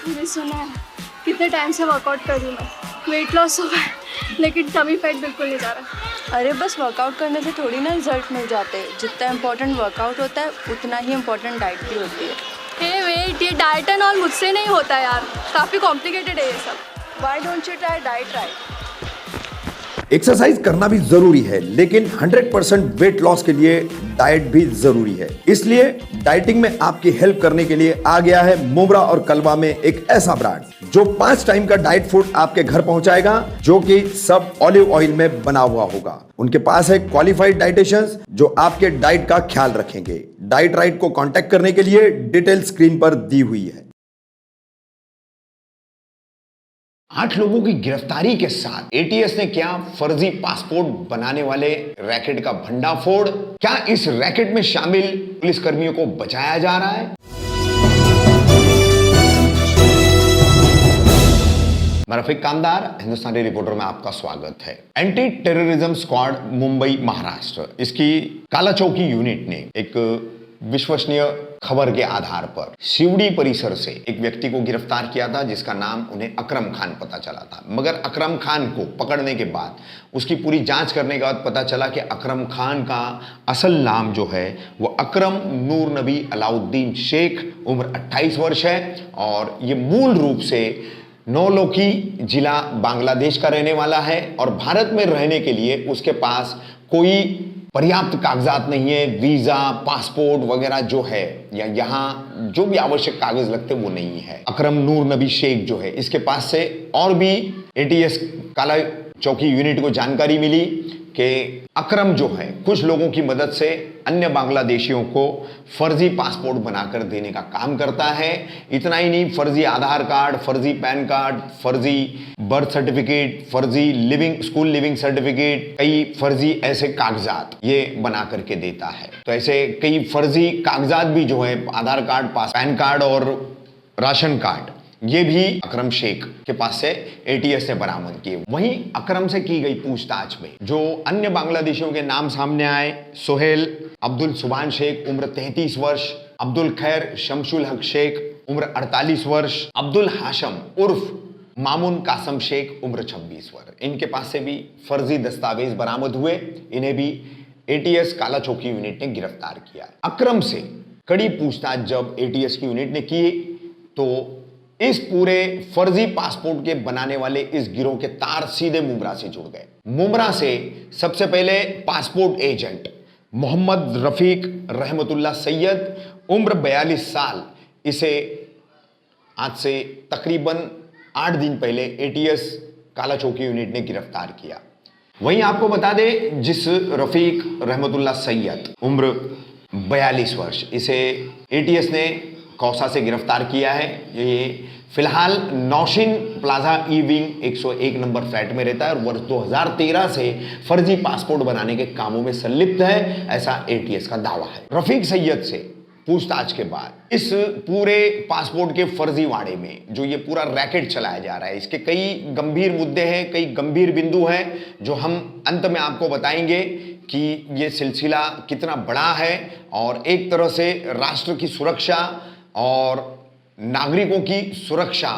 मैंने सुना है कितने टाइम से वर्कआउट कर रही हूँ मैं, वेट लॉस हो गया लेकिन टमी फैट बिल्कुल नहीं जा रहा। अरे बस वर्कआउट करने से थोड़ी ना रिजल्ट मिल जाते हैं। जितना इम्पोर्टेंट वर्कआउट होता है उतना ही इम्पोर्टेंट डाइट भी होती है। हे वेट, ये डाइट एंड ऑल मुझसे नहीं होता यार, काफ़ी कॉम्प्लिकेटेड है ये सब। Why don't you try diet right? Exercise करना भी जरूरी है, लेकिन 100% वेट लॉस के लिए डाइट भी जरूरी है। इसलिए डाइटिंग में आपकी हेल्प करने के लिए आ गया है मुब्रा और कलवा में एक ऐसा ब्रांड जो 5 टाइम का डाइट फूड आपके घर पहुंचाएगा, जो कि सब ऑलिव ऑयल में बना हुआ होगा। उनके पास है क्वालिफाइड डाइटिशियंस जो आपके डाइट का ख्याल रखेंगे। डाइट राइट को कांटेक्ट करने के लिए डिटेल स्क्रीन पर दी हुई है। 8 लोगों की गिरफ्तारी के साथ एटीएस ने किया फर्जी पासपोर्ट बनाने वाले रैकेट का भंडाफोड़। क्या इस रैकेट में शामिल पुलिसकर्मियों को बचाया जा रहा है? मैं रफीक कामदार, हिंदुस्तानी रिपोर्टर में आपका स्वागत है। Anti terrorism squad Mumbai Maharashtra, इसकी काला चौकी यूनिट ने एक विश्वसनीय खबर के आधार पर शिवड़ी परिसर से एक व्यक्ति को गिरफ्तार किया था, जिसका नाम उन्हें अकरम खान पता चला था। मगर अकरम खान को पकड़ने के बाद, उसकी पूरी जांच करने के बाद पता चला कि अकरम खान का असल नाम जो है वो अकरम नूर नबी अलाउद्दीन शेख, उम्र 28 वर्ष है और ये मूल रूप से नौलखी जिला बांग्लादेश का रहने वाला है और भारत में रहने के लिए उसके पास कोई पर्याप्त कागजात नहीं है। वीजा, पासपोर्ट वगैरह जो है या यहाँ जो भी आवश्यक कागज लगते वो नहीं है। अकरम नूर नबी शेख जो है, इसके पास से और भी एटीएस काला चौकी यूनिट को जानकारी मिली कि अकरम जो है कुछ लोगों की मदद से अन्य बांग्लादेशियों को फर्जी पासपोर्ट बनाकर देने का काम करता है। इतना ही नहीं, फर्जी आधार कार्ड, फर्जी पैन कार्ड, फर्जी बर्थ सर्टिफिकेट, फर्जी स्कूल लिविंग सर्टिफिकेट, कई फर्जी ऐसे कागजात ये बना करके देता है। तो ऐसे कई फर्जी कागजात भी जो है, आधार कार्ड, पैन कार्ड और राशन कार्ड, ये भी अकरम शेख के पास से एटीएस ने बरामद किए। वहीं अकरम से की गई पूछताछ में जो अन्य बांग्लादेशियों के नाम सामने आए, सोहेल अब्दुल सुबान शेख, उम्र 33 वर्ष, अब्दुल खैर शमशुल हक शेख, उम्र 48 वर्ष, अब्दुल हाशम उर्फ मामून कासम शेख, उम्र 26 वर्ष, इनके पास से भी फर्जी दस्तावेज बरामद हुए। इन्हें भी एटीएस काला चौकी यूनिट ने गिरफ्तार किया। अकरम से कड़ी पूछताछ जब एटीएस की यूनिट ने की तो इस पूरे फर्जी पासपोर्ट के बनाने वाले इस गिरोह के तार सीधे मुब्रा से जुड़ गए। मुब्रा से सबसे पहले पासपोर्ट एजेंट मोहम्मद रफीक रहमतुल्लाह सैयद, उम्र 42 साल, इसे आज से तकरीबन 8 दिन पहले एटीएस काला चौकी यूनिट ने गिरफ्तार किया। वहीं आपको बता दें, जिस रफीक रहमतुल्लाह सैयद, उम्र 42 वर्ष, इसे एटीएस ने कौसा से गिरफ्तार किया है। ये फिलहाल नौशिन प्लाजा ई विंग 101 नंबर फ्लैट में रहता है और वर्ष 2013 से फर्जी पासपोर्ट बनाने के कामों में संलिप्त है, ऐसा एटीएस का दावा है। रफीक सैयद से पूछताछ के बाद इस पूरे पासपोर्ट के फर्जी वाड़े में जो ये पूरा रैकेट चलाया जा रहा है, इसके कई गंभीर मुद्दे हैं, कई गंभीर बिंदु हैं जो हम अंत में आपको बताएंगे कि ये सिलसिला कितना बड़ा है और एक तरह से राष्ट्र की सुरक्षा और नागरिकों की सुरक्षा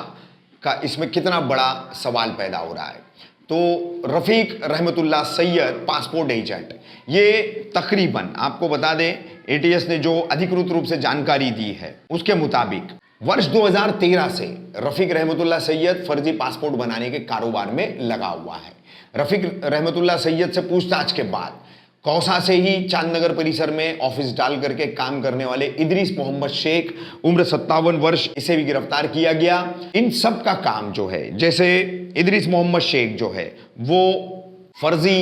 का इसमें कितना बड़ा सवाल पैदा हो रहा है। तो रफीक रहमतुल्लाह सैयद पासपोर्ट एजेंट, ये तकरीबन आपको बता दें, एटीएस ने जो अधिकृत रूप से जानकारी दी है उसके मुताबिक वर्ष 2013 से रफीक रहमतुल्लाह सैयद फर्जी पासपोर्ट बनाने के कारोबार में लगा हुआ है। रफीक रहमतुल्लाह सैयद से पूछताछ के बाद कौसा से ही चांदनगर परिसर में ऑफिस डाल करके काम करने वाले इदरीस मोहम्मद शेख, उम्र 57 वर्ष, इसे भी गिरफ्तार किया गया। इन सब का काम जो है, जैसे इदरीस मोहम्मद शेख जो है वो फर्जी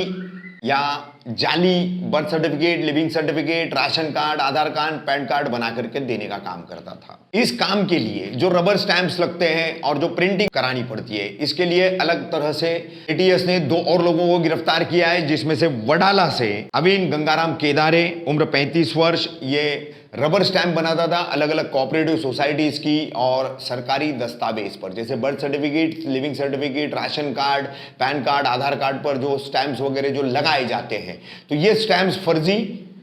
या जाली birth certificate, living certificate, ration card, Aadhaar card, PAN card बना करके देने का काम करता था। इस काम के लिए जो रबर स्टैंप्स लगते हैं और जो प्रिंटिंग करानी पड़ती है, इसके लिए अलग तरह से एटीएस ने 2 और लोगों को गिरफ्तार किया है, जिसमें से वडाला से अवीन गंगाराम केदारे, उम्र 35 वर्ष, ये रबर स्टैंप बनाता था अलग अलग कोऑपरेटिव सोसाइटीज की और सरकारी दस्तावेज पर, जैसे birth certificate, living certificate, ration card, PAN card, Aadhaar card पर जो स्टैंप्स वगैरह जो लगाए जाते हैं, तो ये स्टैंप्स फर्जी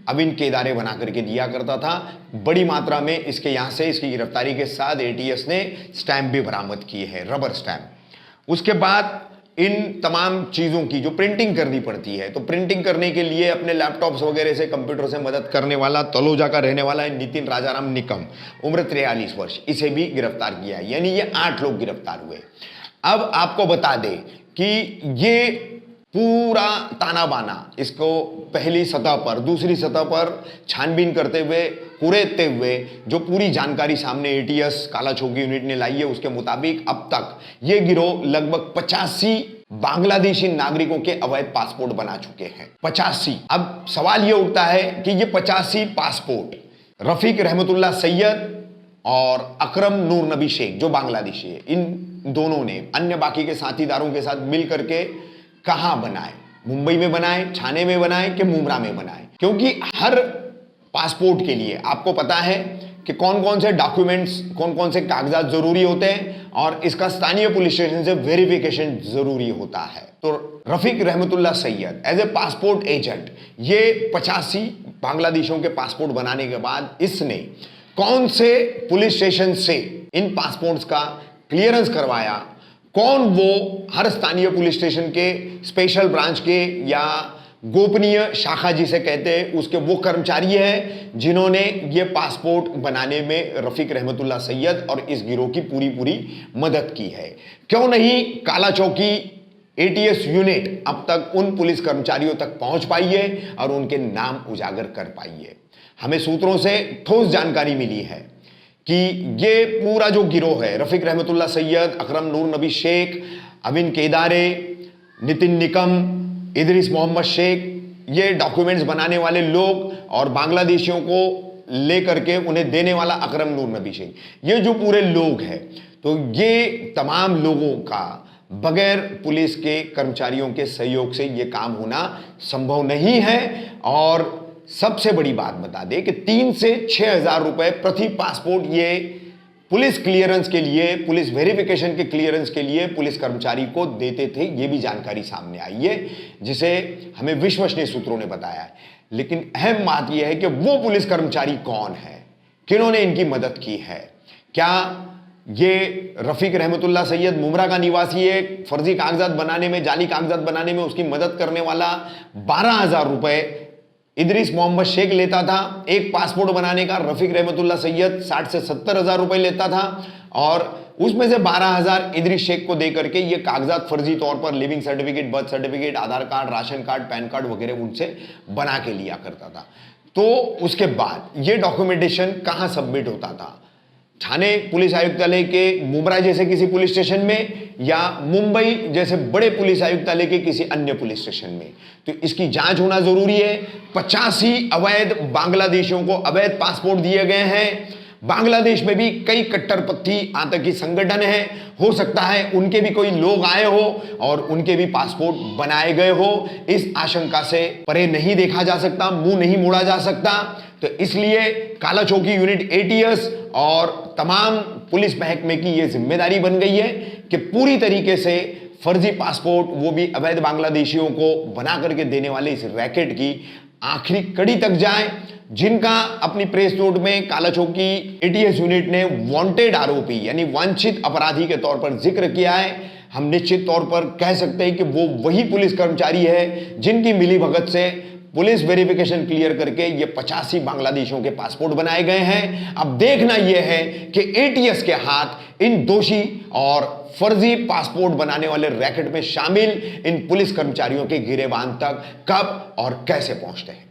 अविन केदारे बना करके दिया करता था। बड़ी मात्रा में इसके यहाँ से इसकी गिरफ्तारी के साथ एटीएस ने स्टैंप भी बरामद किए हैं, रबर स्टैंप। उसके बाद इन तमाम चीज़ों की जो प्रिंटिंग करनी पड़ती है, तो प्रिंटिंग करने के लिए अपने लैपटॉप्स वगैरह से, कंप्यूटर से मदद करने वाला तलोजा का रहने वाला है नितिन राजाराम निकम, उम्र 43 वर्ष, इसे भी गिरफ्तार किया है। यानी ये 8 लोग गिरफ्तार हुए। अब आपको बता दें कि ये पूरा ताना बाना इसको पहली सतह पर, दूसरी सतह पर छानबीन करते हुए, कुरेदते हुए जो पूरी जानकारी सामने एटीएस काला चौकी यूनिट ने लाई है, उसके मुताबिक अब तक ये गिरोह लगभग 85 बांग्लादेशी नागरिकों के अवैध पासपोर्ट बना चुके हैं। 85। अब सवाल ये उठता है कि ये 85 पासपोर्ट रफीक रहमतुल्लाह सैयद और अकरम नूर नबी शेख जो बांग्लादेशी है, इन दोनों ने अन्य बाकी के साथीदारों के साथ मिल करके कहां बनाए? मुंबई में बनाए, ठाणे में बनाए कि मुंब्रा में बनाए? क्योंकि हर पासपोर्ट के लिए आपको पता है कि कौन कौन से डॉक्यूमेंट्स, कौन कौन से कागजात जरूरी होते हैं और इसका स्थानीय पुलिस स्टेशन से वेरिफिकेशन जरूरी होता है। तो Rafiq Rahmatullah Syed as a passport agent ये 85 बांग्लादेशियों के पासपोर्ट बनाने के बाद इसने कौन से पुलिस स्टेशन से इन पासपोर्ट्स का क्लियरेंस करवाया, कौन वो हर स्थानीय पुलिस स्टेशन के स्पेशल ब्रांच के या गोपनीय शाखा जिसे कहते हैं उसके वो कर्मचारी हैं जिन्होंने ये पासपोर्ट बनाने में रफीक रहमतुल्लाह सैयद और इस गिरोह की पूरी मदद की है। क्यों नहीं काला चौकी एटीएस यूनिट अब तक उन पुलिस कर्मचारियों तक पहुंच पाई है और उनके नाम उजागर कर पाई है? हमें सूत्रों से ठोस जानकारी मिली है कि ये पूरा जो गिरोह है, रफीक रहमतुल्लाह सैयद, अकरम नूर नबी शेख, अविन केदारे, नितिन निकम, इदरीस मोहम्मद शेख, ये डॉक्यूमेंट्स बनाने वाले लोग और बांग्लादेशियों को लेकर के उन्हें देने वाला अकरम नूर नबी शेख, ये जो पूरे लोग हैं, तो ये तमाम लोगों का बगैर पुलिस के कर्मचारियों के सहयोग से ये काम होना संभव नहीं है। और सबसे बड़ी बात बता दें कि 3 से 6 हजार रुपए प्रति पासपोर्ट ये पुलिस क्लियरेंस के लिए, पुलिस वेरिफिकेशन के क्लियरेंस के लिए पुलिस कर्मचारी को देते थे। ये भी जानकारी सामने आई है जिसे हमें विश्वसनीय सूत्रों ने बताया है। लेकिन अहम बात यह है कि वो पुलिस कर्मचारी कौन है, किन्होंने इनकी मदद की है? क्या ये रफीक रहमतुल्लाह सैयद मुंब्रा का निवासी है, फर्जी कागजात बनाने में, जाली कागजात बनाने में उसकी मदद करने वाला 12,000 रुपए इदरीस मोहम्मद शेख लेता था? एक पासपोर्ट बनाने का रफीक रहमतुल्लाह सैयद 60 से 70 हजार रुपए लेता था और उसमें से 12,000 इदरीस शेख को देकर के ये कागजात फर्जी तौर पर living certificate, birth certificate, Aadhaar card, ration card, PAN card वगैरह उनसे बना के लिया करता था। तो उसके बाद ये डॉक्यूमेंटेशन कहां सबमिट होता था? ठाणे पुलिस आयुक्तालय के मुंब्रा जैसे किसी पुलिस स्टेशन में या मुंबई जैसे बड़े पुलिस आयुक्तालय के किसी अन्य पुलिस स्टेशन में? तो इसकी जांच होना जरूरी है। 85 अवैध बांग्लादेशियों को अवैध पासपोर्ट दिए गए हैं। बांग्लादेश में भी कई कट्टरपंथी आतंकी संगठन है, हो सकता है उनके भी कोई लोग आए हो और उनके भी पासपोर्ट बनाए गए हो। इस आशंका से परे नहीं देखा जा सकता, मुंह नहीं मोड़ा जा सकता। तो इसलिए काला चौकी यूनिट एटीएस और तमाम पुलिस महकमे की यह जिम्मेदारी बन गई है कि पूरी तरीके से फर्जी पासपोर्ट, वो भी अवैध बांग्लादेशियों को बना करके देने वाले इस रैकेट की आखिरी कड़ी तक जाए, जिनका अपनी प्रेस नोट में काला चौकी एटीएस यूनिट ने वांटेड आरोपी यानी वांछित अपराधी के तौर पर जिक्र किया है। हम निश्चित तौर पर कह सकते हैं कि वो वही पुलिस कर्मचारी है जिनकी मिलीभगत से पुलिस वेरिफिकेशन क्लियर करके ये 85 बांग्लादेशियों के पासपोर्ट बनाए गए हैं। अब देखना यह है कि एटीएस के हाथ इन दोषी और फर्जी पासपोर्ट बनाने वाले रैकेट में शामिल इन पुलिस कर्मचारियों के गिरेबान तक कब और कैसे पहुंचते हैं।